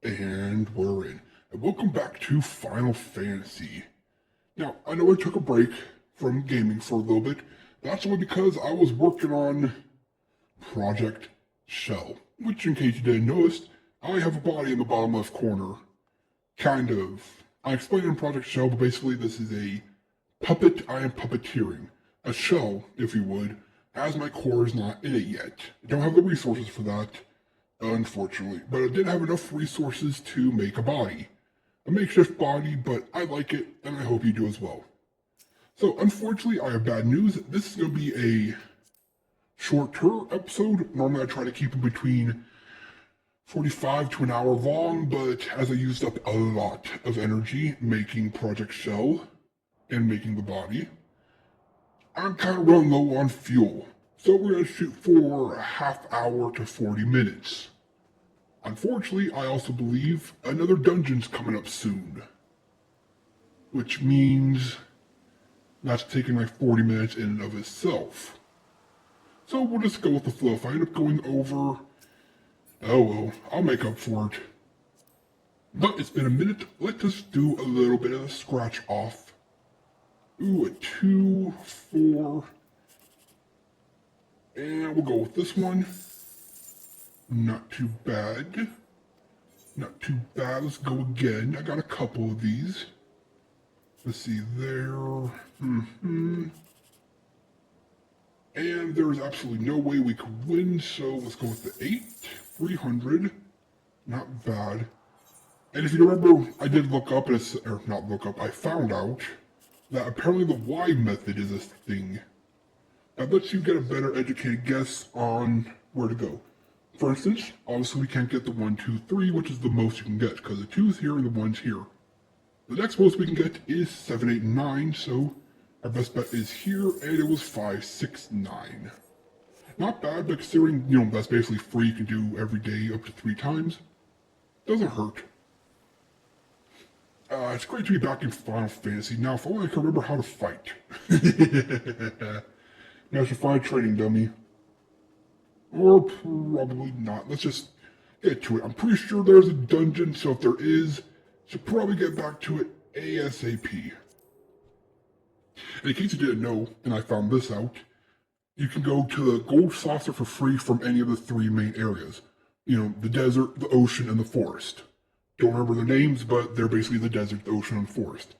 And we're in. And welcome back to Final Fantasy. Now, I know I took a break from gaming for a little bit. That's only because I was working on Project Shell, which, in case you didn't notice, I have a body in the bottom left corner. Kind of. I explained in Project Shell, but basically this is a puppet I am puppeteering. A shell, if you would, as my core is not in it yet. I don't have the resources for that, unfortunately, but I did have enough resources to make a body. A makeshift body, but I like it, and I hope you do as well. So, unfortunately, I have bad news. This is going to be a shorter episode. Normally I try to keep it between 45 to an hour long, but as I used up a lot of energy making Project Shell and making the body, I'm kind of running low on fuel. So we're going to shoot for a half hour to 40 minutes. Unfortunately, I also believe another dungeon's coming up soon. Which means that's taking like 40 minutes in and of itself. So we'll just go with the flow. If I end up going over, oh well, I'll make up for it. But it's been a minute. Let's just do a little bit of a scratch off. Ooh, a 2, 4. And we'll go with this one. Not too bad. Not too bad. Let's go again. I got a couple of these. Let's see there. And there's absolutely no way we could win, so let's go with the 8. 300. Not bad. And if you remember, I did look up, or not look up, I found out that apparently the Y method is a thing. That lets you get a better educated guess on where to go. For instance, obviously we can't get the 1, 2, 3, which is the most you can get, because the 2's here and the 1's here. The next most we can get is 7, 8, 9, so our best bet is here, and it was 5, 6, 9. Not bad, but considering, that's basically free, you can do every day up to 3 times. Doesn't hurt. It's great to be back in Final Fantasy. Now, if only I can remember how to fight. Now I should find a training dummy. Or probably not. Let's just get to it. I'm pretty sure there's a dungeon, so if there is, should probably get back to it ASAP. And in case you didn't know, and I found this out, you can go to the Gold Saucer for free from any of the 3 main areas. The desert, the ocean, and the forest. Don't remember their names, but they're basically the desert, the ocean, and the forest.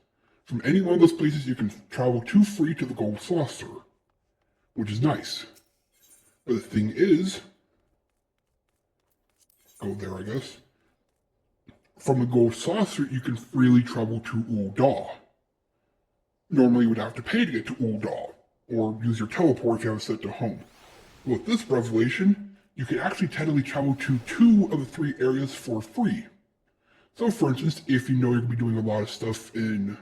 From any one of those places, you can travel to free to the Gold Saucer, which is nice. But the thing is, go there, I guess. From the Gold Saucer, you can freely travel to Ul'dah. Normally, you would have to pay to get to Ul'dah, or use your teleport if you have it set to home. With this revelation, you can actually technically travel to 2 of the 3 areas for free. So, for instance, if you know you're going to be doing a lot of stuff in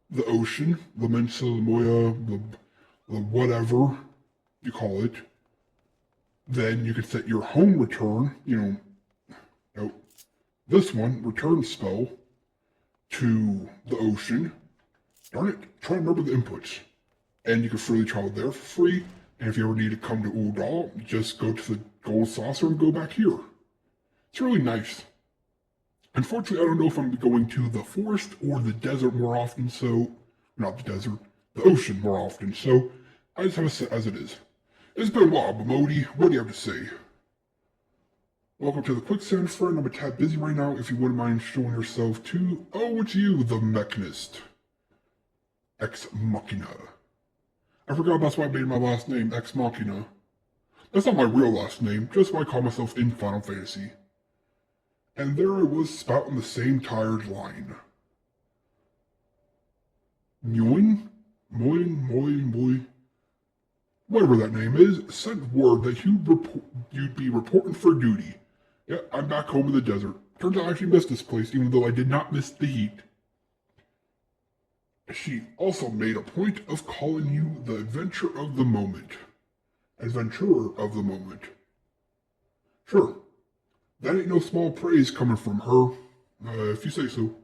the ocean, the Mensa, the Moya, the whatever you call it, then you can set your home return, this one, return spell, to the ocean. Darn it, try to remember the inputs. And you can freely travel there for free, and if you ever need to come to Ul'dah, just go to the Gold Saucer and go back here. It's really nice. Unfortunately, I don't know if I'm going to the forest or the desert more often, so, not the desert, the ocean more often, so I just have it set as it is. It's been a while, but Modi, what do you have to say? Welcome to the Quicksand, friend. I'm a tad busy right now. If you wouldn't mind showing yourself to, it's you, the Mechanist. Ex Machina. I forgot that's why I made my last name, Ex Machina. That's not my real last name, just why I call myself in Final Fantasy. And there I was spouting the same tired line. Moin, moi. Whatever that name is, sent word that you'd be reporting for duty. Yeah, I'm back home in the desert. Turns out I actually missed this place, even though I did not miss the heat. She also made a point of calling you the adventurer of the moment. Sure, that ain't no small praise coming from her, if you say so.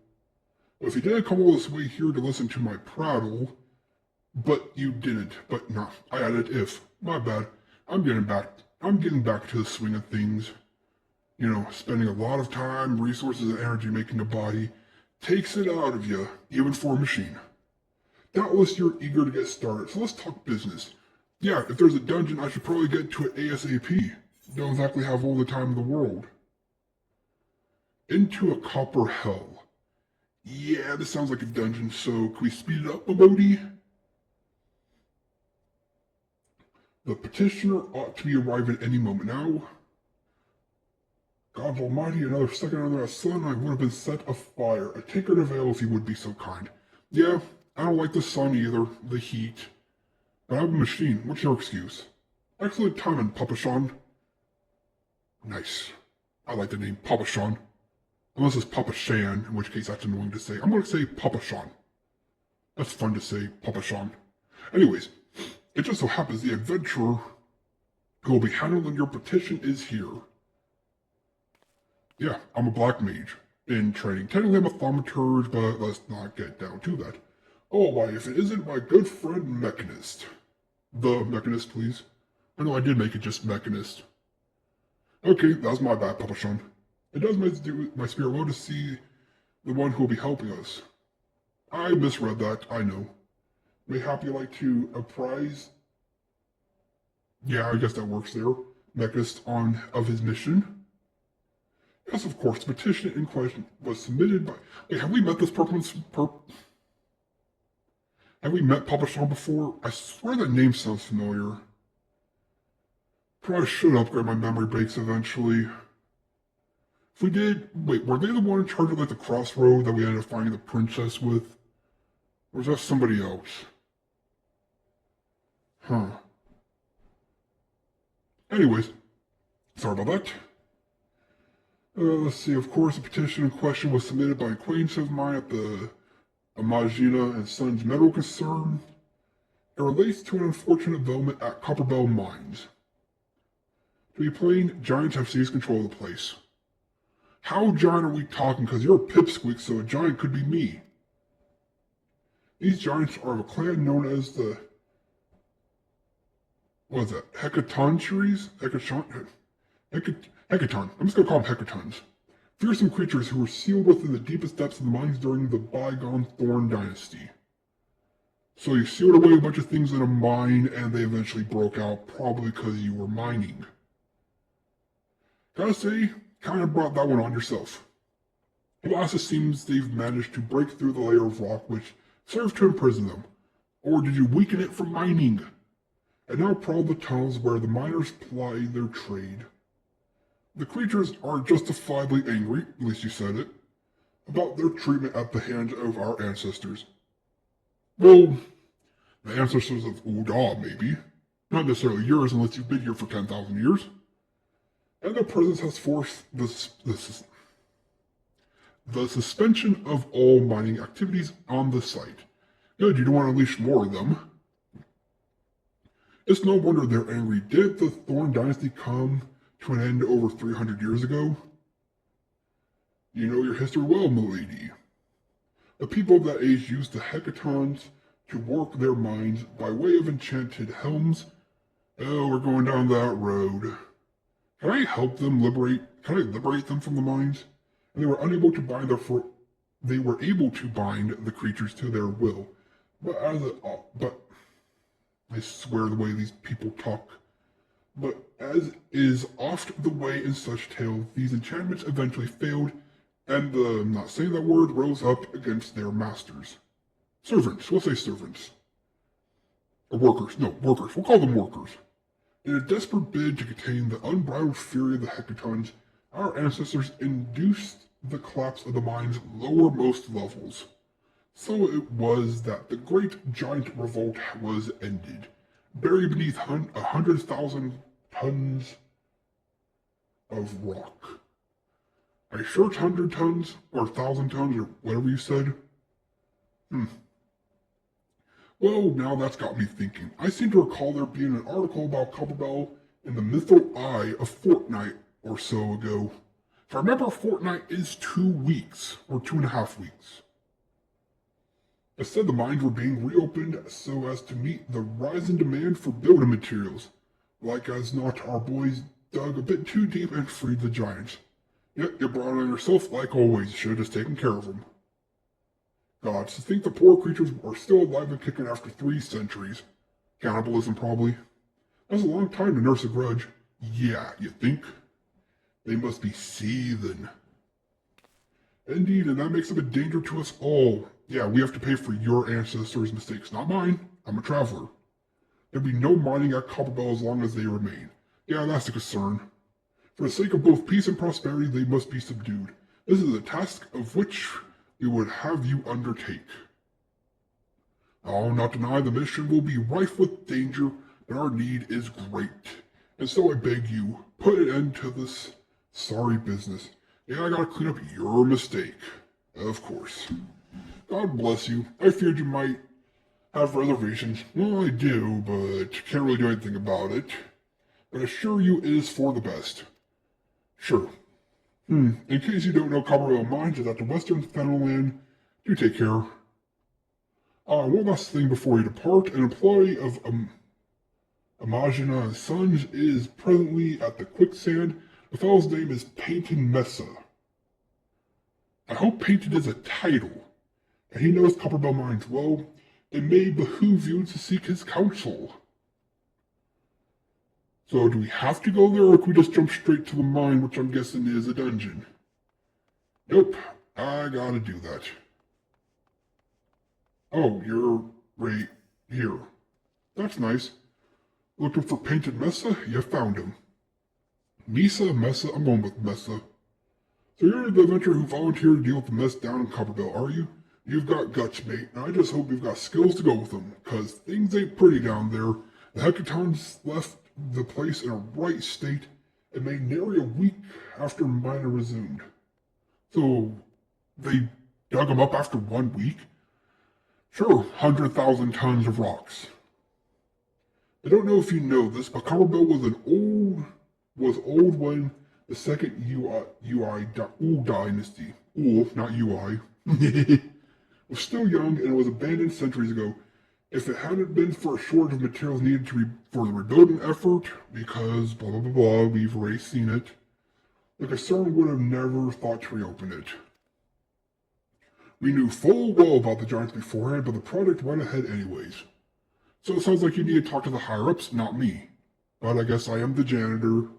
Well, if you didn't come all this way here to listen to my prattle, but you didn't, but nah, I added if. My bad. I'm getting back to the swing of things. spending a lot of time, resources, and energy making a body takes it out of you, even for a machine. Doubtless you're eager to get started, so let's talk business. Yeah, if there's a dungeon, I should probably get to it ASAP. Don't exactly have all the time in the world. Into a copper hell. Yeah, this sounds like a dungeon, so can we speed it up, Modi? The petitioner ought to be arriving any moment now. God almighty, another second under that sun, I would have been set afire. A tinker to veil if you would be so kind. Yeah, I don't like the sun either, the heat. But I have a machine. What's your excuse? Excellent timing, Papa Sean. Nice. I like the name Papa Sean. Unless it's Papa Shan, in which case that's annoying to say. I'm going to say Papa Sean. That's fun to say, Papa Sean. Anyways, it just so happens the adventurer who will be handling your petition is here. Yeah, I'm a Black Mage in training. Technically I'm a thaumaturge, but let's not get down to that. Oh, why, if it isn't my good friend Mechanist. The Mechanist, please. I know I did make it just Mechanist. Okay, that was my bad, Papa Sean. It does my spirit low to see the one who will be helping us. I misread that, I know. Mayhap you like to apprise? Yeah, I guess that works there. Mechanist of his mission. Yes, of course, the petition in question was submitted by... Wait, have we met this Have we met Papa Sean before? I swear that name sounds familiar. Probably should upgrade my memory banks eventually. If we did... Wait, were they the one in charge of the crossroad that we ended up finding the princess with? Or was that somebody else? Huh. Anyways, sorry about that. Let's see, of course, the petition in question was submitted by acquaintance of mine at the Amagina and Sons Metal Concern. It relates to an unfortunate development at Copperbell Mines. To be plain, giants have seized control of the place. How giant are we talking? Because you're a pipsqueak, so a giant could be me. These giants are of a clan known as the... What is that? Hecatoncheries? Hecaton. I'm just going to call them Hecatons. Fearsome creatures who were sealed within the deepest depths of the mines during the bygone Thorn Dynasty. So you sealed away a bunch of things in a mine and they eventually broke out, probably because you were mining. Gotta say, kind of brought that one on yourself. Alas, it seems they've managed to break through the layer of rock which served to imprison them. Or did you weaken it from mining? And now prowl the tunnels where the miners ply their trade. The creatures are justifiably angry, at least you said it, about their treatment at the hands of our ancestors. Well, the ancestors of Uda, maybe. Not necessarily yours unless you've been here for 10,000 years. And their presence has forced the suspension of all mining activities on the site. Good, you don't want to unleash more of them. It's no wonder they're angry. Did the Thorn Dynasty come to an end over 300 years ago? You know your history well, milady. The people of that age used the Hecatons to work their mines by way of enchanted helms. Oh, we're going down that road. Can I help them Can I liberate them from the mines? And they were able to bind the creatures to their will. But I swear the way these people talk. But as is oft the way in such tales, these enchantments eventually failed, and the, I'm not saying that word, rose up against their masters. Servants, we'll say servants. Or workers, no, workers, we'll call them workers. In a desperate bid to contain the unbridled fury of the Hecatons, our ancestors induced the collapse of the mine's lowermost levels. So it was that the great giant revolt was ended, buried beneath 100,000 tons of rock. Are you sure it's 100 tons, or 1,000 tons, or whatever you said? Well, now that's got me thinking. I seem to recall there being an article about Copperbell in the Mytho Eye a fortnight or so ago. If I remember, a fortnight is 2 weeks, or 2.5 weeks. It said the mines were being reopened so as to meet the rise in demand for building materials. Like as not, our boys dug a bit too deep and freed the giants. Yet you brought on yourself like always. You should have just taken care of them. God, to think the poor creatures are still alive and kicking after 3 centuries. Cannibalism, probably. That's a long time to nurse a grudge. Yeah, you think? They must be seething. Indeed, and that makes them a danger to us all. Yeah, we have to pay for your ancestors' mistakes, not mine. I'm a traveler. There'll be no mining at Copperbell as long as they remain. Yeah, that's the concern. For the sake of both peace and prosperity, they must be subdued. This is a task of which we would have you undertake. I'll not deny the mission will be rife with danger, but our need is great. And so I beg you, put an end to this sorry business. Yeah, I gotta clean up your mistake. Of course. God bless you. I feared you might have reservations. Well, I do, but can't really do anything about it. But I assure you it is for the best. Sure. In case you don't know, Copperville Mines is at the western Fenland. Do take care. One last thing before you depart. An employee of Imagina & Sons is presently at the quicksand. The fellow's name is Painted Mesa. I hope Painted is a title, and he knows Copperbell Mines well. It may behoove you to seek his counsel. So do we have to go there, or can we just jump straight to the mine, which I'm guessing is a dungeon? Nope, I gotta do that. Oh, you're right here. That's nice. Looking for Painted Mesa? You found him. Mesa? I'm going with Mesa. So you're the adventurer who volunteered to deal with the mess down in Copperbell, are you? You've got guts, mate, and I just hope you've got skills to go with them, cause things ain't pretty down there. The Hecatons left the place in a right state and made nary a week after mining resumed. So, they dug them up after 1 week? Sure, 100,000 tons of rocks. I don't know if you know this, but Copperbell was old when the second Ul dynasty, not UI, was still young and was abandoned centuries ago. If it hadn't been for a shortage of materials needed for the rebuilding effort, because blah blah blah blah, we've already seen it, the concern would have never thought to reopen it. We knew full well about the giants beforehand, but the project went ahead anyways. So it sounds like you need to talk to the higher-ups, not me. But I guess I am the janitor.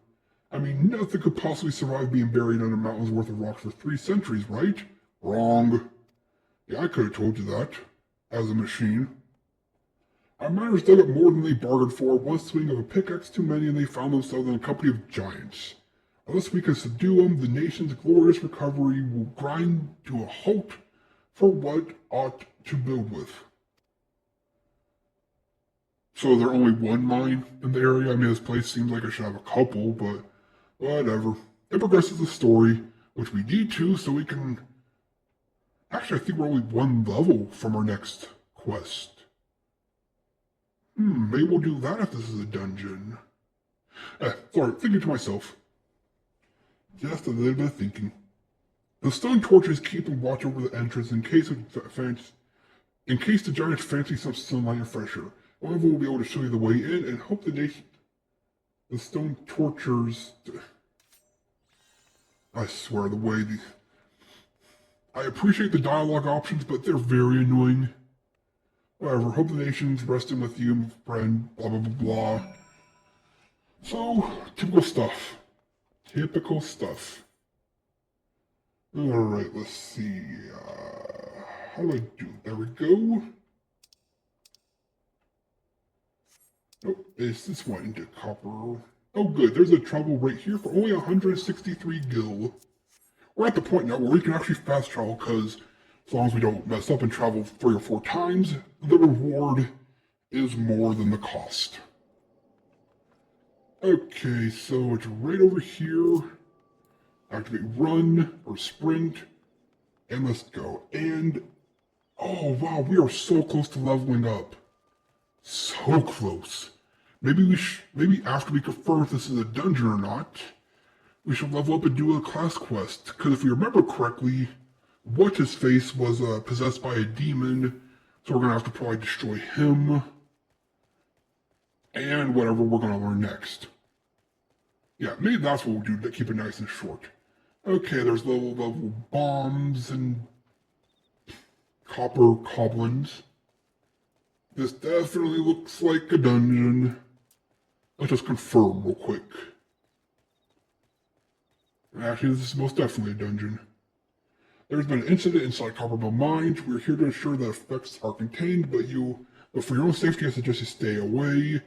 I mean, nothing could possibly survive being buried under mountains worth of rocks for 3 centuries, right? Wrong. Yeah, I could have told you that. As a machine. Our miners dug up more than they bargained for. One swing of a pickaxe too many, and they found themselves in a company of giants. Unless we can subdue them, the nation's glorious recovery will grind to a halt for what ought to build with. So is there only one mine in the area? I mean, this place seems like it should have a couple, but whatever. It progresses the story, which we need to, so we can... Actually, I think we're only 1 level from our next quest. Maybe we'll do that if this is a dungeon. Sorry, thinking to myself. Just a little bit of thinking. The stone torches keep and watch over the entrance in case the giants fancy some sunlight and fresh air. One of them will be able to show you the way in and hope the stone tortures... I swear, the way these... I appreciate the dialogue options, but they're very annoying. Whatever, hope the nation's resting with you, friend, blah blah blah blah. So, typical stuff. Typical stuff. Alright, let's see. How do I do it? There we go. Oh, is this one into copper? Oh good, there's a travel right here for only 163 gil. We're at the point now where we can actually fast travel, because as long as we don't mess up and travel 3 or 4 times, the reward is more than the cost. Okay, so it's right over here. Activate run or sprint, and let's go. And, oh wow, we are so close to leveling up. So close. Maybe after we confirm if this is a dungeon or not, we should level up and do a class quest. Because if we remember correctly, What's-His-Face was possessed by a demon, so we're going to have to probably destroy him. And whatever we're going to learn next. Yeah, maybe that's what we'll do to keep it nice and short. Okay, there's level bombs and copper goblins. This definitely looks like a dungeon. Let's just confirm real quick. Actually, this is most definitely a dungeon. There's been an incident inside Coppermill Mines. We're here to ensure that effects are contained, but for your own safety, I suggest you stay away.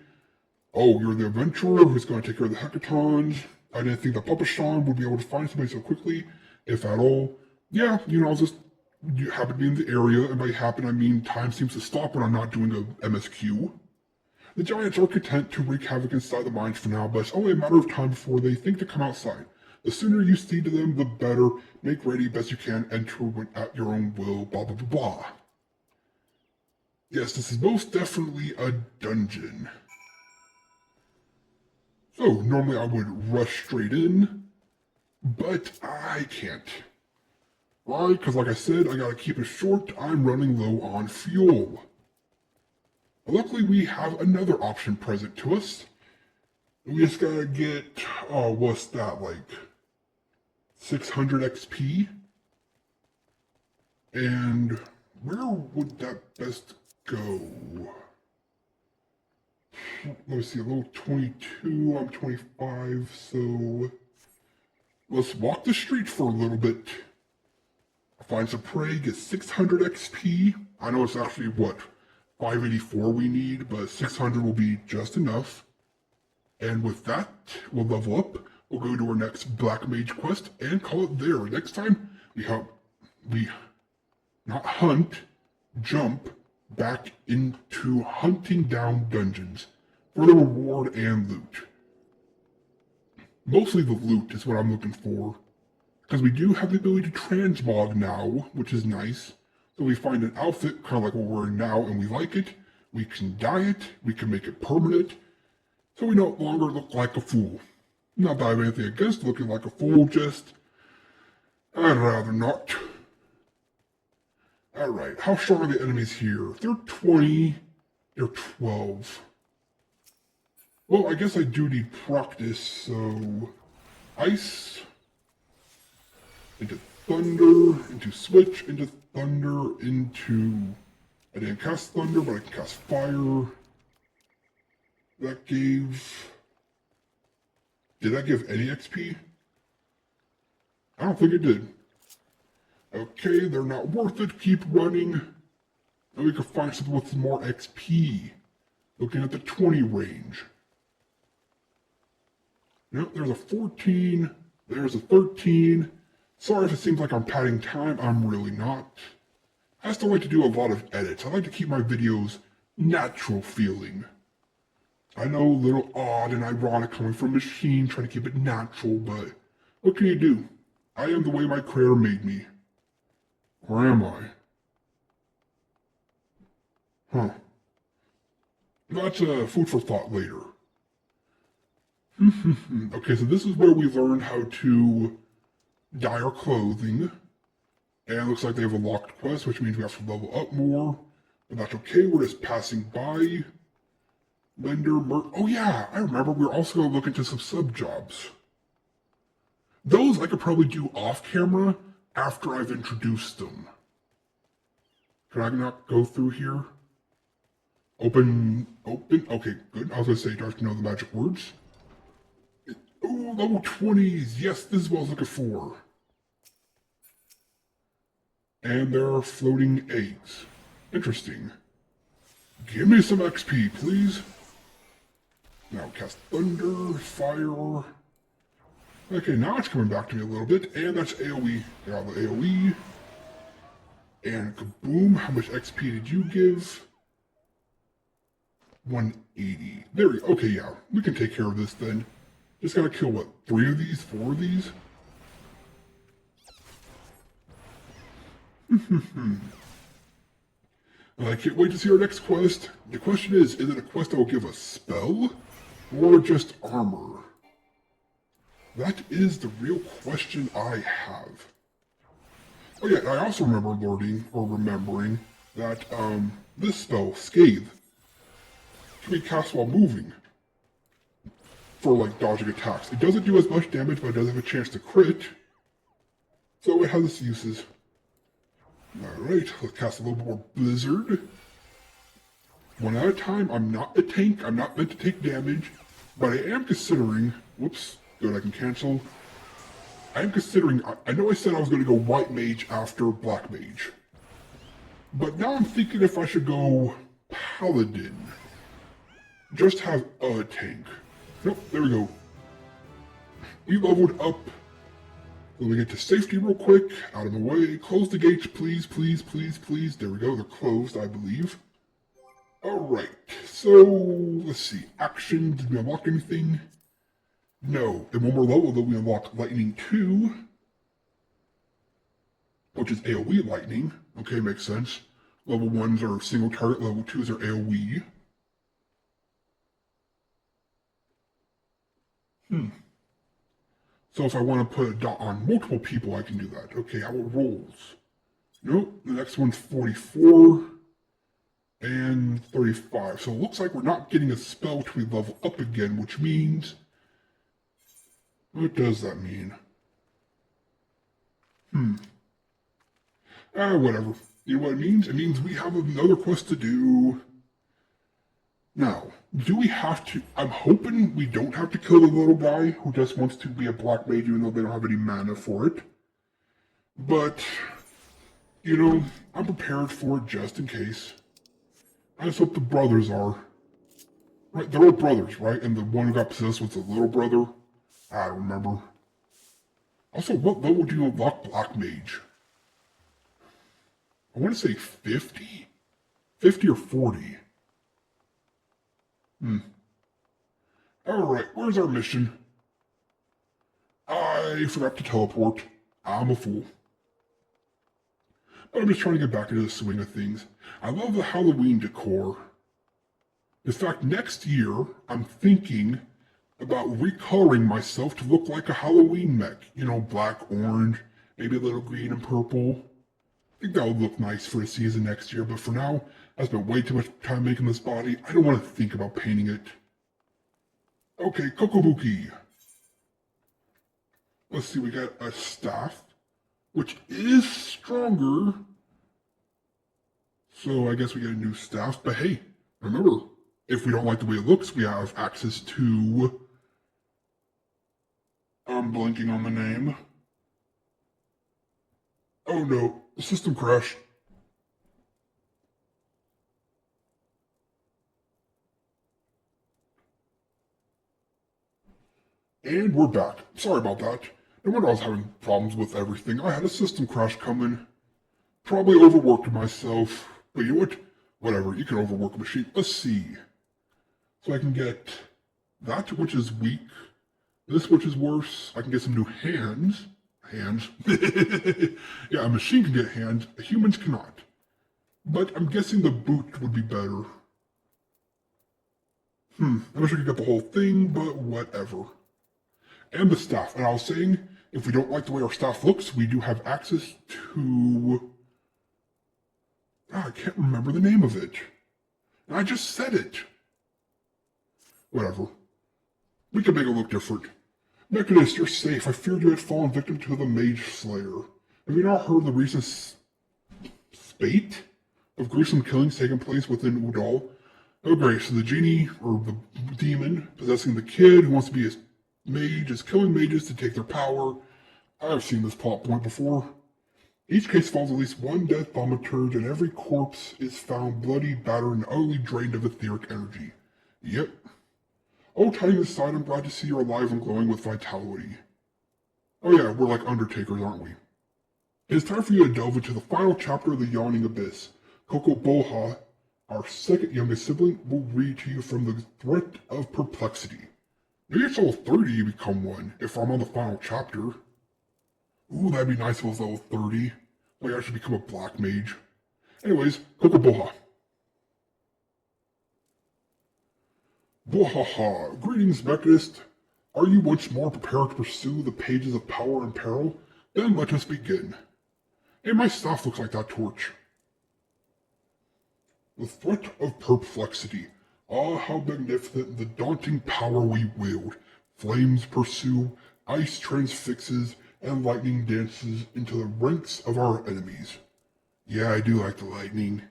Oh, you're the adventurer who's going to take care of the hackathons. I didn't think the Puppet would be able to find somebody so quickly, if at all. Yeah, you happen to be in the area, and by happen I mean time seems to stop when I'm not doing a MSQ. The giants are content to wreak havoc inside the mines for now, but it's only a matter of time before they think to come outside. The sooner you see to them, the better. Make ready best you can, enter at your own will, blah blah blah blah. Yes, this is most definitely a dungeon. So, normally I would rush straight in, but I can't. Why? Because like I said, I gotta keep it short. I'm running low on fuel. But luckily, we have another option present to us. We just gotta get, what's that, like 600 XP? And where would that best go? Let me see, a little 22, I'm 25, so let's walk the street for a little bit. Find some prey, get 600 XP. I know it's actually, 584 we need, but 600 will be just enough. And with that, we'll level up. We'll go to our next Black Mage quest and call it there. Next time, jump back into hunting down dungeons for the reward and loot. Mostly the loot is what I'm looking for, because we do have the ability to transmog now, which is nice. So we find an outfit, kind of like what we're wearing now, and we like it. We can dye it, we can make it permanent, so we no longer look like a fool. Not that I have anything against looking like a fool, just I'd rather not. Alright, how strong are the enemies here? They're 20, they're 12. Well, I guess I do need practice, so ice, into thunder, into switch, into thunder, into... I didn't cast thunder, but I can cast fire. That gave... Did that give any XP? I don't think it did. Okay, they're not worth it. Keep running. And we can find something with more XP. Looking at the 20 range. Nope, there's a 14. There's a 13. Sorry if it seems like I'm padding time. I'm really not. I still like to do a lot of edits. I like to keep my videos natural feeling. I know, a little odd and ironic coming from a machine trying to keep it natural, but what can you do? I am the way my creator made me. Or am I? Huh. That's food for thought later. Okay, so this is where we learned how to dye our clothing. And it looks like they have a locked quest, which means we have to level up more. But that's okay, we're just passing by. Oh yeah, I remember we're also going to look into some sub-jobs. Those I could probably do off camera after I've introduced them. Can I not go through here? Open, okay, good. I was going to say, do I have to know the magic words? Oh, level 20s, yes, this is what I was looking for. And there are floating eggs. Interesting. Give me some XP, please. Now cast thunder, fire. Okay, now it's coming back to me a little bit, and that's AoE. Got the AoE. And kaboom, how much XP did you give? 180. There we go. Okay, yeah, we can take care of this then. Just gotta kill, what, 3 of these? 4 of these? I can't wait to see our next quest. The question is it a quest that will give us spell? Or just armor? That is the real question I have. Oh yeah, I also remembering that, this spell, Scathe, can be cast while moving. For, like, dodging attacks. It doesn't do as much damage, but it does have a chance to crit. So it has its uses. Alright, let's cast a little more Blizzard. One at a time. I'm not a tank. I'm not meant to take damage. But I am considering... Whoops. Good, I can cancel. I am considering... I know I said I was going to go White Mage after Black Mage. But now I'm thinking if I should go Paladin. Just have a tank. Nope, there we go. We leveled up. Let me get to safety real quick. Out of the way. Close the gates, please, please, please, please. There we go. They're closed, I believe. Alright. So, let's see. Action. Did we unlock anything? No. In one more level, though, we unlock Lightning 2. Which is AoE Lightning. Okay, makes sense. Level 1s are single target. Level 2s are AoE. So if I want to put a dot on multiple people, I can do that. Okay, how about rolls? Nope, the next one's 44 and 35. So it looks like we're not getting a spell till we level up again, which means... What does that mean? Whatever. You know what it means? It means we have another quest to do. Now, do we have to... I'm hoping we don't have to kill the little guy who just wants to be a Black Mage even though they don't have any mana for it. But, you know, I'm prepared for it just in case. I just hope the brothers are. Right, they're all brothers, right? And the one who got possessed was the little brother? I don't remember. Also, what level do you unlock Black Mage? I want to say 50? 50 or 40. Alright, where's our mission? I forgot to teleport. I'm a fool. But I'm just trying to get back into the swing of things. I love the Halloween decor. In fact, next year, I'm thinking about recoloring myself to look like a Halloween mech. You know, black, orange, maybe a little green and purple. I think that would look nice for a season next year, but for now, I spent way too much time making this body. I don't want to think about painting it. Okay, Kokobuki. Let's see, we got a staff, which is stronger. So I guess we get a new staff, but hey, remember, if we don't like the way it looks, we have access to... I'm blanking on the name. Oh no, the system crashed. And we're back. Sorry about that. No wonder I was having problems with everything. I had a system crash coming. Probably overworked myself. But you know what? Whatever, you can overwork a machine. Let's see. So I can get that, which is weak. This, which is worse. I can get some new hands. Hands? Yeah, a machine can get hands. Humans cannot. But I'm guessing the boot would be better. I wish I could get the whole thing, but whatever. And the staff. And I was saying, if we don't like the way our staff looks, we do have access to... I can't remember the name of it. And I just said it. Whatever. We can make it look different. Mechanist, you're safe. I feared you had fallen victim to the Mage Slayer. Have you not heard the recent spate of gruesome killings taking place within Udal? Oh great, so the genie, or the demon, possessing the kid who wants to be a mage is killing mages to take their power. I've seen this plot point before. Each case follows at least one death thaumaturge, and every corpse is found bloody, battered, and utterly drained of etheric energy. Yep. Oh, tying aside, I'm glad to see you're alive and glowing with vitality. Oh yeah, we're like Undertakers, aren't we? It's time for you to delve into the final chapter of the Yawning Abyss. Koko Boha, our second youngest sibling, will read to you from the Threat of Perplexity. Maybe it's level 30 you become one, if I'm on the final chapter. Ooh, that'd be nice if it was level 30. Like I should become a Black Mage. Anyways, Koko Boha. Bohaha, greetings, Mechanist. Are you once more prepared to pursue the pages of power and peril? Then let us begin. Hey, my staff looks like that torch. The Threat of Perplexity. Ah, how magnificent the daunting power we wield. Flames pursue, ice transfixes, and lightning dances into the ranks of our enemies. Yeah, I do like the lightning.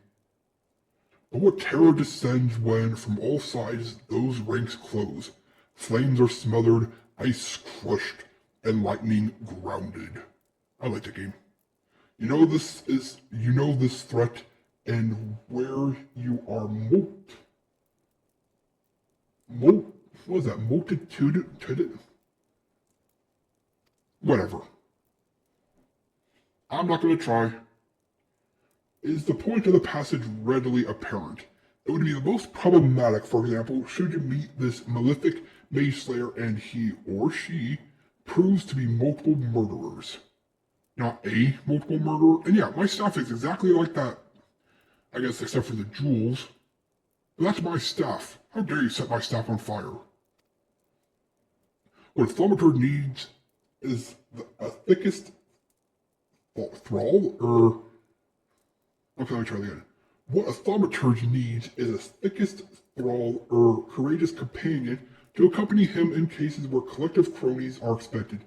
But what terror descends when, from all sides, those ranks close. Flames are smothered, ice crushed, and lightning grounded. I like the game. You know this threat, and where you are what is that, multitude, whatever. I'm not gonna try. Is the point of the passage readily apparent? It would be the most problematic, for example, should you meet this malefic mage slayer and he or she proves to be multiple murderers. Not a multiple murderer. And yeah, my staff is exactly like that. I guess except for the jewels. But that's my staff. How dare you set my staff on fire? What a thaumaturge needs is a thickest thrall, okay, let me try that again. What a thaumaturge needs is a thickest thrall or courageous companion to accompany him in cases where collective cronies are expected.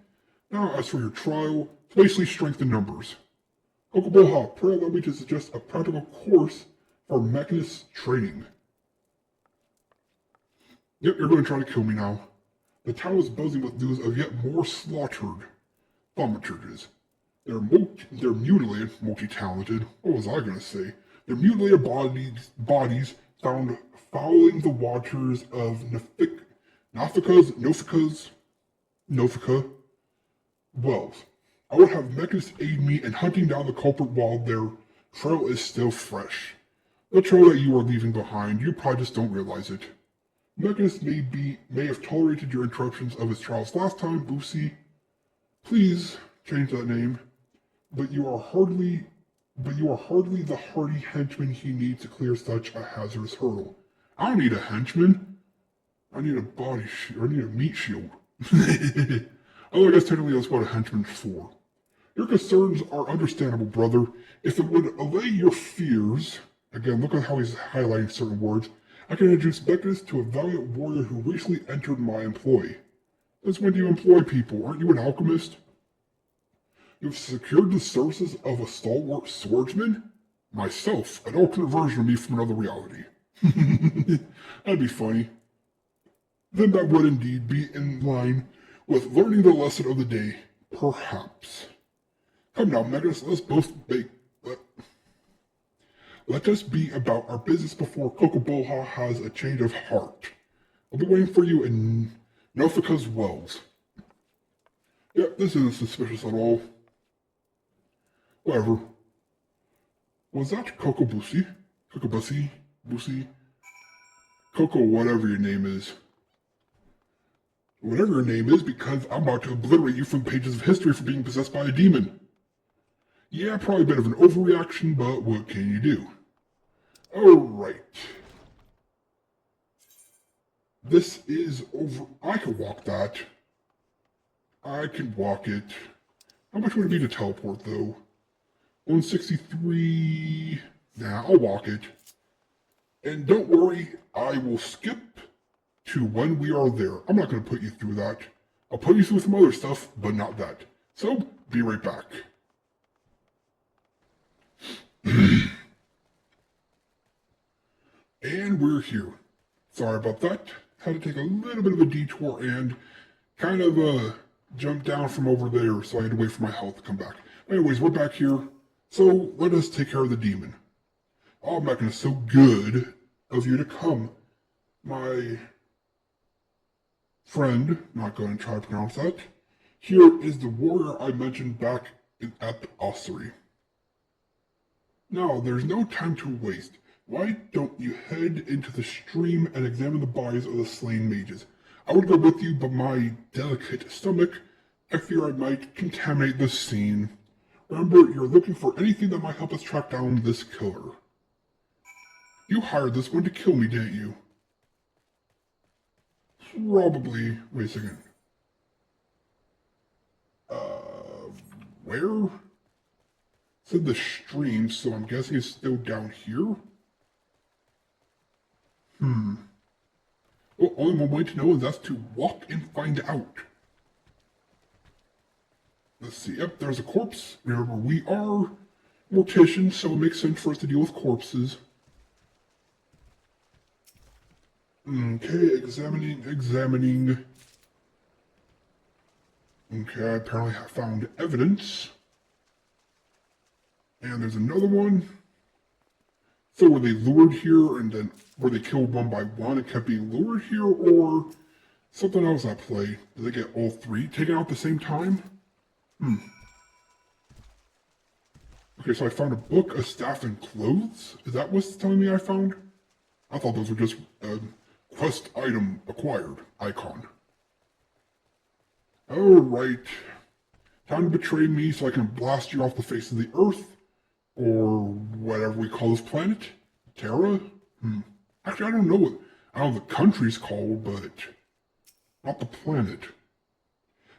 Now, as for your trial, it's basically strength in numbers. Kokoboha, pray allow me to suggest a practical course for Mechanist training. Yep, you're going to try to kill me now. The town is buzzing with news of yet more slaughtered thaumaturges. They're mutilated, multi-talented. What was I going to say? Their mutilated bodies found fouling the waters of Nofika wells. I would have Mechanists aid me in hunting down the culprit while their trail is still fresh. The trail that you are leaving behind, you probably just don't realize it. Mechanist may have tolerated your interruptions of his trials last time, Boosie. Please change that name. But you are hardly the hardy henchman he needs to clear such a hazardous hurdle. I don't need a henchman. I need a body shield. I need a meat shield. Although I guess technically that's what a henchman's for. Your concerns are understandable, brother. If it would allay your fears, again, look at how he's highlighting certain words, I can introduce Beckus to a valiant warrior who recently entered my employ. Since when do you employ people? Aren't you an alchemist? You've secured the services of a stalwart swordsman? Myself, an alternate version of me from another reality. That'd be funny. Then that would indeed be in line with learning the lesson of the day, perhaps. Come now, Megas, let us be about our business before Kokoboha has a change of heart. I'll be waiting for you in Nofika's wells. Yep, this isn't suspicious at all. Whatever. Was that Kokobusi? Busi? Coco, whatever your name is. Whatever your name is, because I'm about to obliterate you from pages of history for being possessed by a demon. Yeah, probably a bit of an overreaction, but what can you do? Alright. This is over. I can walk that. I can walk it. How much would it be to teleport, though? 163. Nah, I'll walk it. And don't worry, I will skip to when we are there. I'm not going to put you through that. I'll put you through some other stuff, but not that. So, be right back. And we're here. Sorry about that. Had to take a little bit of a detour and kind of jump down from over there, so I had to wait for my health to come back. Anyways, we're back here. So, let us take care of the demon. Oh, Mechanist, so good of you to come. My friend, not going to try to pronounce that. Here is the warrior I mentioned back at the ossuary. Now, there's no time to waste. Why don't you head into the stream and examine the bodies of the slain mages? I would go with you, but my delicate stomach, I fear I might contaminate the scene. Remember, you're looking for anything that might help us track down this killer. You hired this one to kill me, didn't you? Probably. Wait a second. Where? It said the stream, so I'm guessing it's still down here? Well, only one way to know is that's to walk and find out. Let's see. Yep, there's a corpse. Remember, we are morticians, so it makes sense for us to deal with corpses. Okay, examining. Okay, I apparently have found evidence. And there's another one. So were they lured here and then were they killed one by one and kept being lured here, or something else at play? Did they get all three taken out at the same time? Okay, so I found a book, a staff, and clothes? Is that what's telling me I found? I thought those were just quest item acquired icon. Alright. Time to betray me so I can blast you off the face of the earth. Or whatever we call this planet. Terra? Actually, I don't know what the country's called, but not the planet.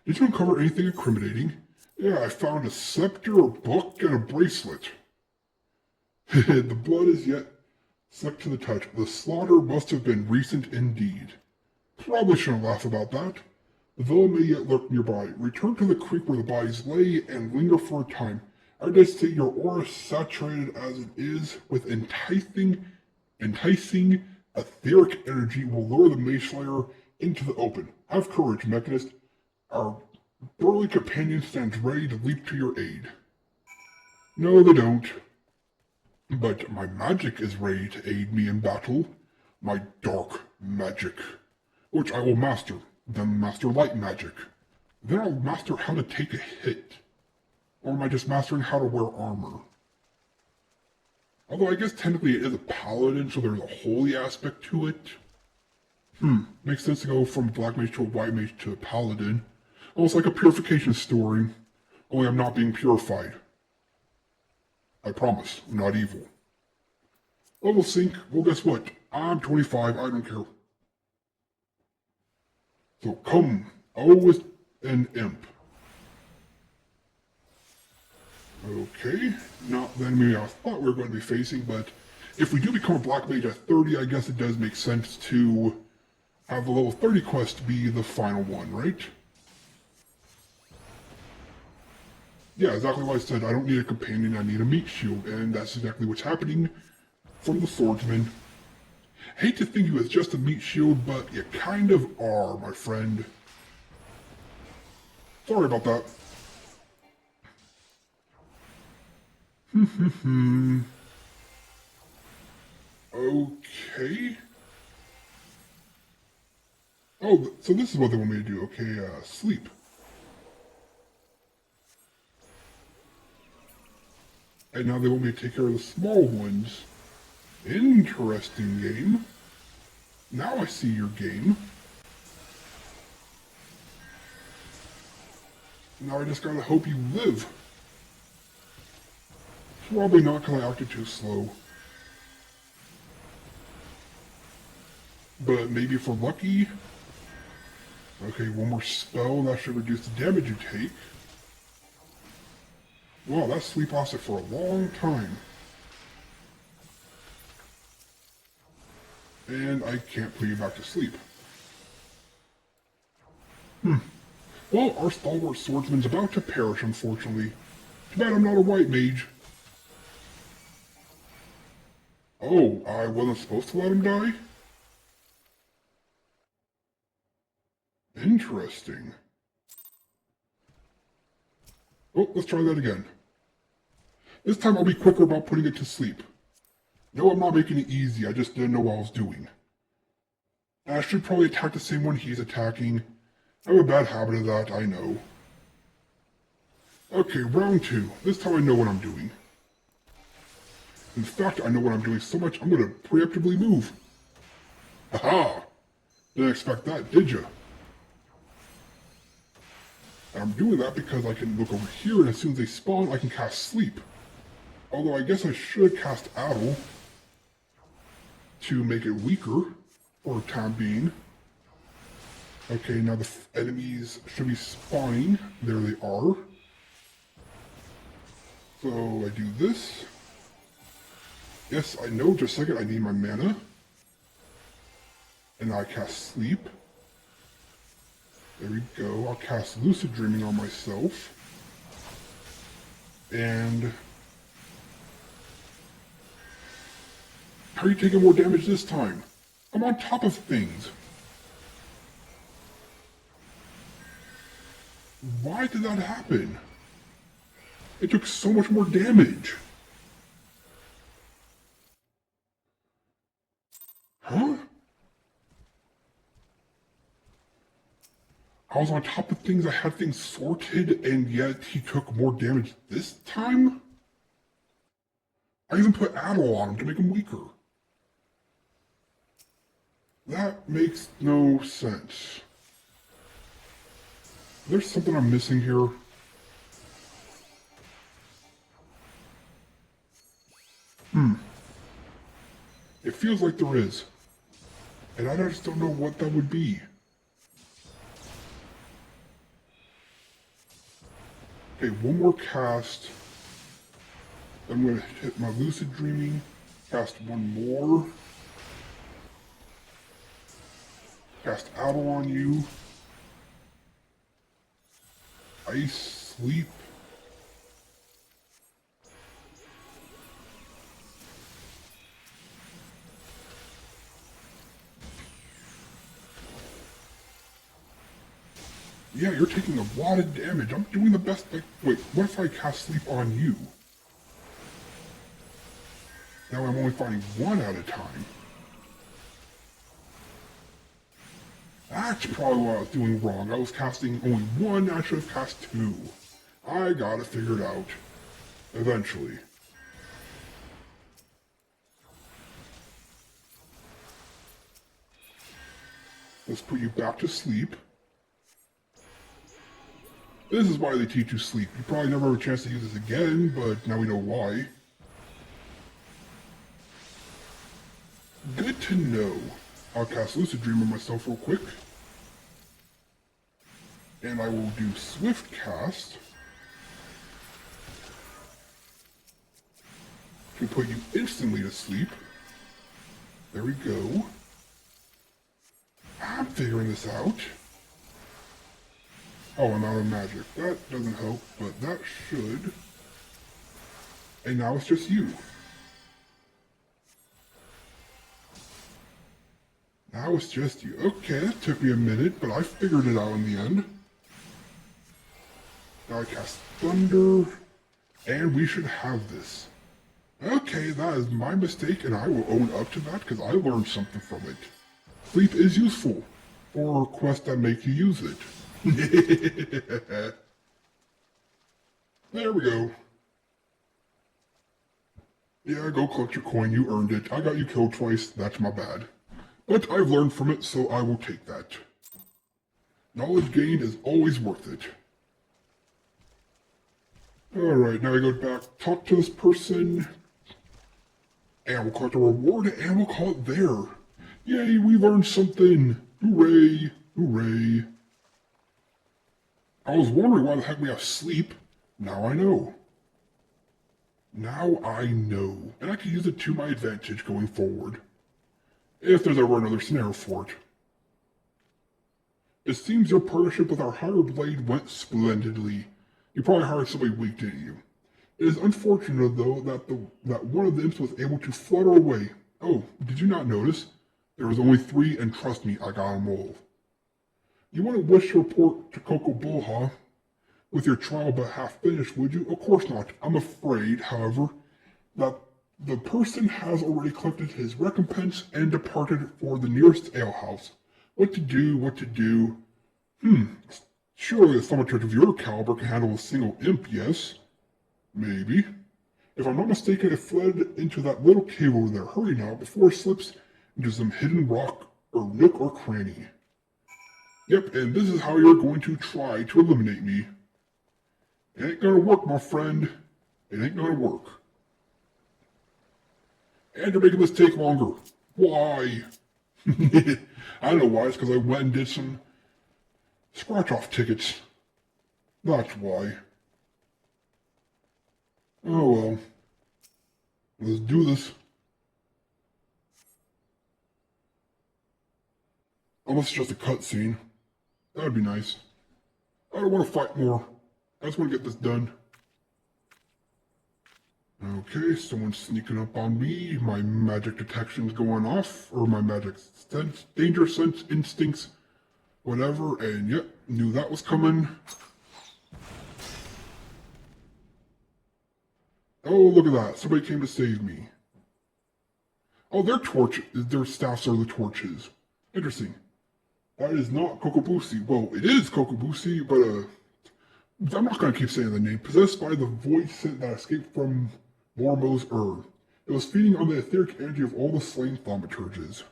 Did you uncover anything incriminating? Yeah, I found a scepter, a book, and a bracelet. The blood is yet slick to the touch. The slaughter must have been recent indeed. Probably shouldn't laugh about that. The villain may yet lurk nearby. Return to the creek where the bodies lay and linger for a time. I dare say your aura, saturated as it is with enticing etheric energy, will lure the Mage Slayer into the open. Have courage, Mechanist. Our burly companion stands ready to leap to your aid. No, they don't. But my magic is ready to aid me in battle. My dark magic, which I will master. Then master light magic. Then I'll master how to take a hit. Or am I just mastering how to wear armor? Although I guess technically it is a paladin, so there's a holy aspect to it. Makes sense to go from Black Mage to a White Mage to a paladin. Almost like a purification story. Only I'm not being purified. I promise, I'm not evil. Level sync, well guess what? I'm 25, I don't care. So come, always an imp. Okay, not the enemy I thought we were going to be facing, but if we do become a Black Mage at 30, I guess it does make sense to have the level 30 quest be the final one, right? Yeah, exactly what I said. I don't need a companion, I need a meat shield, and that's exactly what's happening from the swordsman. Hate to think you as just a meat shield, but you kind of are, my friend. Sorry about that. Okay. Oh, so this is what they want me to do. Okay, sleep. And now they want me to take care of the small ones. Interesting game. Now I see your game. Now I just gotta hope you live. Probably not because I acted too slow. But maybe if we're lucky. Okay, one more spell. That should reduce the damage you take. Wow, that sleep lasted for a long time. And I can't put you back to sleep. Well, our stalwart swordsman's about to perish, unfortunately. Too bad I'm not a white mage. Oh, I wasn't supposed to let him die? Interesting. Oh, let's try that again. This time I'll be quicker about putting it to sleep. No, I'm not making it easy, I just didn't know what I was doing. I should probably attack the same one he's attacking. I have a bad habit of that, I know. Okay, round 2. This time I know what I'm doing. In fact, I know what I'm doing so much, I'm gonna preemptively move. Aha! Didn't expect that, did ya? And I'm doing that because I can look over here, and as soon as they spawn, I can cast Sleep. Although I guess I should cast Addle to make it weaker for the time being. Okay, now the enemies should be spawning. There they are. So I do this. Yes, I know, just a second, I need my mana. And I cast Sleep. There we go, I'll cast Lucid Dreaming on myself. And how are you taking more damage this time? I'm on top of things. Why did that happen? It took so much more damage. Huh? I was on top of things, I had things sorted, and yet he took more damage this time? I even put Adderall on him to make him weaker. That makes no sense. There's something I'm missing here. It feels like there is. And I just don't know what that would be. Okay, one more cast. I'm going to hit my Lucid Dreaming. Cast one more. Cast Owl on you. Ice Sleep. Yeah, you're taking a lot of damage. I'm doing the best. Like, wait, what if I cast Sleep on you? Now I'm only fighting one at a time. That's probably what I was doing wrong. I was casting only one, I should have cast two. I got it figured out. Eventually. Let's put you back to sleep. This is why they teach you sleep. You probably never have a chance to use this again, but now we know why. Good to know. I'll cast Lucid Dream on myself real quick. And I will do Swift Cast to put you instantly to sleep. There we go. I'm figuring this out. Oh, I'm out of magic. That doesn't help, but that should. And now it's just you. Now it's just you. Okay, that took me a minute, but I figured it out in the end. Now I cast Thunder, and we should have this. Okay, that is my mistake, and I will own up to that because I learned something from it. Sleep is useful for quests that make you use it. There we go. Yeah, go collect your coin, you earned it. I got you killed twice, that's my bad. But I've learned from it, so I will take that. Knowledge gained is always worth it. Alright, now I go back, talk to this person, and we'll collect a reward, and we'll call it there. Yay, we learned something! Hooray! Hooray! I was wondering why the heck we have sleep. Now I know. Now I know. And I can use it to my advantage going forward. If there's ever another scenario for it. It seems your partnership with our higher blade went splendidly. You probably hired somebody weak, didn't you? It is unfortunate, though, that one of the imps was able to flutter away. Oh, did you not notice? There was only 3, and trust me, I got them all. You wouldn't wish to report to Coco Bull, huh? With your trial but half finished, would you? Of course not. I'm afraid, however, that the person has already collected his recompense and departed for the nearest alehouse. What to do, what to do? Surely a thaumaturge of your caliber can handle a single imp, yes? Maybe. If I'm not mistaken, it fled into that little cave over there. Hurry now, before it slips into some hidden rock or nook or cranny. Yep, and this is how you're going to try to eliminate me. It ain't gonna work, my friend. It ain't gonna work. And you're making this take longer. Why? I know why. It's because I went and did some scratch-off tickets. That's why. Oh well. Let's do this. Unless it's just a cutscene. That would be nice. I don't want to fight more. I just want to get this done. Okay, someone's sneaking up on me. My magic detection's going off, or my magic sense, danger sense instincts, whatever, and yep, knew that was coming. Oh, look at that. Somebody came to save me. Oh, their staffs are the torches. Interesting. That is not Kokobusi. Well, it is Kokobusi, but I'm not going to keep saying the name. Possessed by the voice that escaped from Mormo's Earth. It was feeding on the etheric energy of all the slain thaumaturges.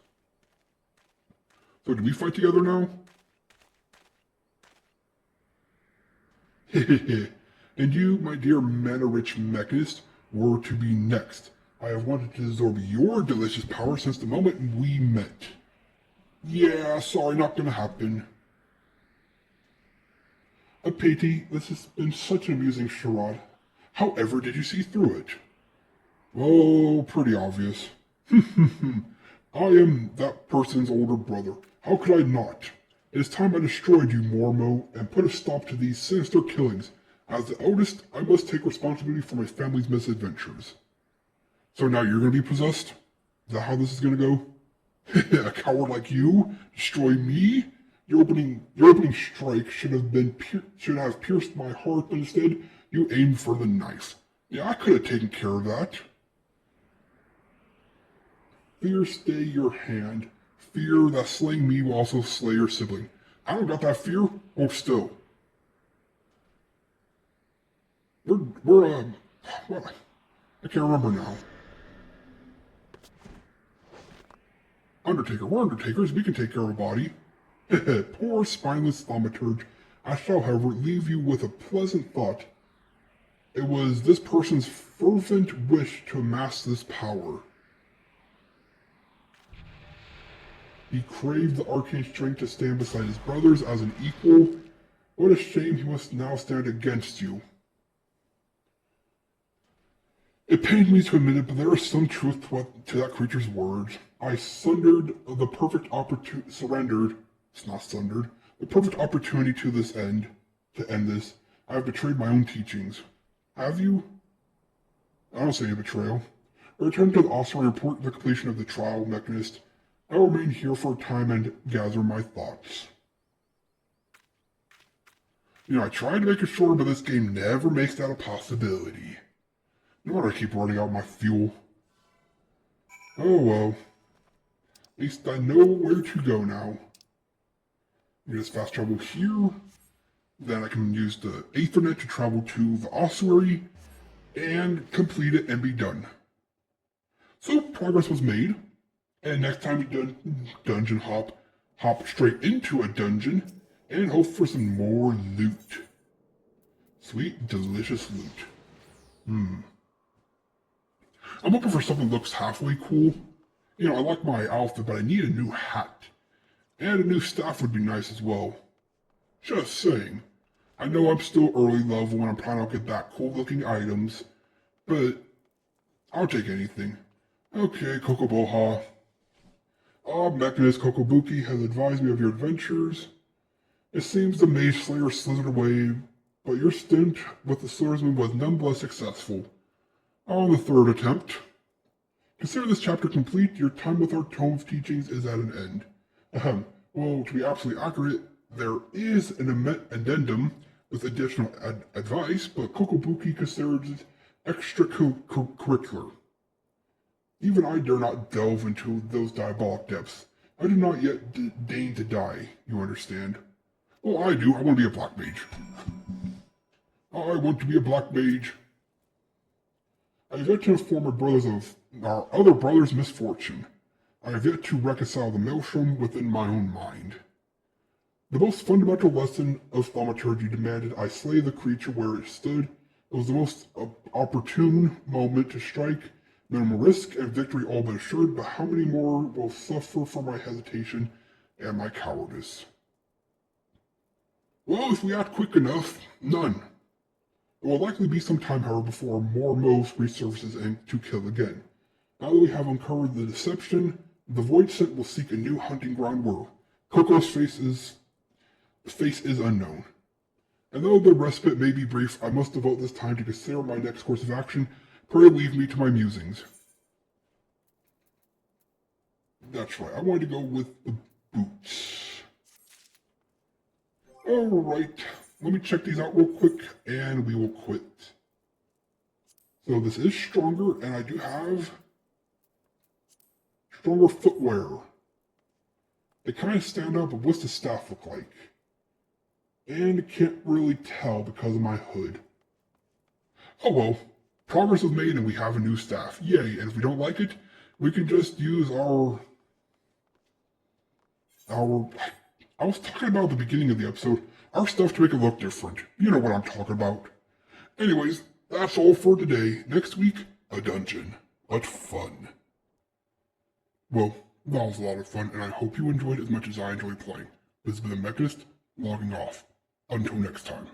So, do we fight together now? Hehehe. And you, my dear mana-rich mechanist, were to be next. I have wanted to absorb your delicious power since the moment we met. Yeah, sorry, not gonna happen. A pity, this has been such an amusing charade. However, did you see through it? Oh, pretty obvious. I am that person's older brother. How could I not? It is time I destroyed you, Mormo, and put a stop to these sinister killings. As the eldest, I must take responsibility for my family's misadventures. So now you're gonna be possessed? Is that how this is gonna go? A coward like you? Destroy me? Your opening strike should have pierced my heart, but instead you aimed for the knife. Yeah, I could have taken care of that. Fear stay your hand. Fear that slaying me will also slay your sibling. I don't got that fear. Oh, still. What? I can't remember now. Undertaker, we're Undertakers. We can take care of a body. Poor spineless thaumaturge. I shall, however, leave you with a pleasant thought. It was this person's fervent wish to amass this power. He craved the arcane strength to stand beside his brothers as an equal. What a shame he must now stand against you. It pained me to admit it, but there is some truth to that creature's words. I surrendered the perfect opportunity to this end, to end this. I have betrayed my own teachings. Have you? I don't see any betrayal. I return to the officer and report the completion of the trial, Mechanist. I will remain here for a time and gather my thoughts. You know, I tried to make it shorter, but this game never makes that a possibility. No wonder I keep running out my fuel. Oh well. At least I know where to go now. I just fast travel here. Then I can use the Aethernet to travel to the ossuary and complete it and be done. So progress was made. And next time we dungeon hop straight into a dungeon and hope for some more loot. Sweet, delicious loot. I'm hoping for something that looks halfway cool. You know, I like my outfit, but I need a new hat. And a new staff would be nice as well. Just saying. I know I'm still early level and I'm planning to get that cool looking items, but I'll take anything. Okay, Kokoboha. Mechanist Kokobuki has advised me of your adventures. It seems the Mage Slayer slithered away, but your stint with the swordsman was nonetheless successful. On the third attempt. Consider this chapter complete. Your time with our tome of teachings is at an end. Well, to be absolutely accurate, there is an addendum with additional advice, but Kokobuki considers it extracurricular. Even I dare not delve into those diabolic depths. I do not yet deign to die, you understand? Well, I do. I want to be a Black Mage. I want to be a Black Mage. I have yet to inform our other brother's misfortune. I have yet to reconcile the maelstrom within my own mind. The most fundamental lesson of thaumaturgy demanded I slay the creature where it stood. It was the most opportune moment to strike, minimal risk and victory all but assured, but how many more will suffer from my hesitation and my cowardice? Well, if we act quick enough, none. It will likely be some time, however, before Mormos resurfaces and to kill again. Now that we have uncovered the deception, the Void Scent will seek a new hunting ground where Coco's face is unknown. And though the respite may be brief, I must devote this time to consider my next course of action. Pray leave me to my musings. That's right, I wanted to go with the boots. Alright, let me check these out real quick, and we will quit. So this is stronger, and I do have stronger footwear. They kind of stand out, but what's the staff look like? And I can't really tell because of my hood. Oh well, progress was made and we have a new staff. Yay, and if we don't like it, we can just use our... I was talking about at the beginning of the episode, our stuff to make it look different. You know what I'm talking about. Anyways, that's all for today. Next week, a dungeon. But fun. Well, that was a lot of fun, and I hope you enjoyed it as much as I enjoyed playing. This has been TheMechanist, logging off. Until next time.